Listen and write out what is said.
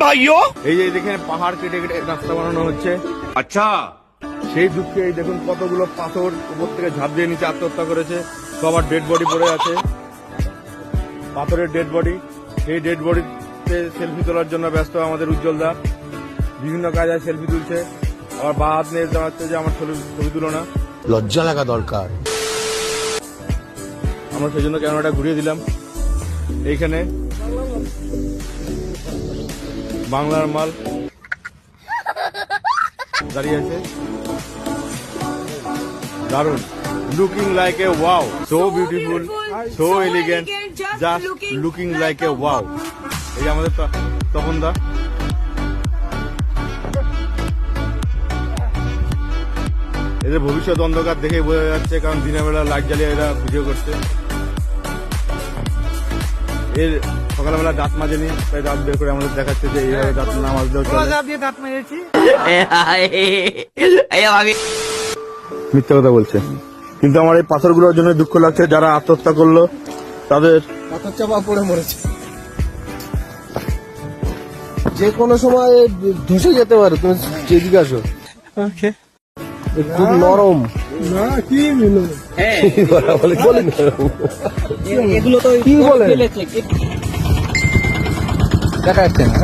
भाइयों? এই যে দেখেন পাহাড় কেটে কেটে রাস্তা বানানো হচ্ছে। अच्छा, সেই দুঃখে এই দেখুন কতগুলো পাথর উপর থেকে ঝাঁপ দিয়ে নিচে আত্মহত্যা করেছে। সবার ডেড বডি পড়ে আছে, পাথরের ডেড বডি। সেই ডেড বডিতে সেলফি তোলার জন্য ব্যস্ত আমাদের উজ্জ্বলদা। বিভিন্ন কাজে সেলফি তুলছে, আবার বা হাত নিয়ে জানাচ্ছে যে আমার ছবি তুলো না। লজ্জা লাগা দরকার। আমরা সেই জন্য ক্যামেরাটা ঘুরিয়ে দিলাম। এইখানে বাংলার মাল দাঁড়িয়ে আছে, দারুন, looking like a wow, so beautiful, so elegant, just looking like a wow. এই যে আমাদের তপন দা, এদের ভবিষ্যৎ অন্ধকার দেখে বোঝা যাচ্ছে, কারণ দিনের বেলা লাইট জ্বালিয়ে এরা ভিডিও করছে। এর সকালবেলা দাঁত মাজেনি, তাই দাঁত বের করে আমাদের দেখাচ্ছে যে এইভাবে দাঁত না মাজলেও চলে। দাঁত মেরেছি। মিথ্যা কথা বলছে। কিন্তু আমার এই পাথরগুলোর জন্য দুঃখ লাগছে, যারা আত্মহত্যা করলো তাদের পাথর চাপা পড়ে মরেছে। যে কোনো সময় ধসে যেতে পারে, তুমি যেদিকে আসো। ওকে, খুব নরম না, কি এগুলো তো কি বলে দেখা যাচ্ছে না।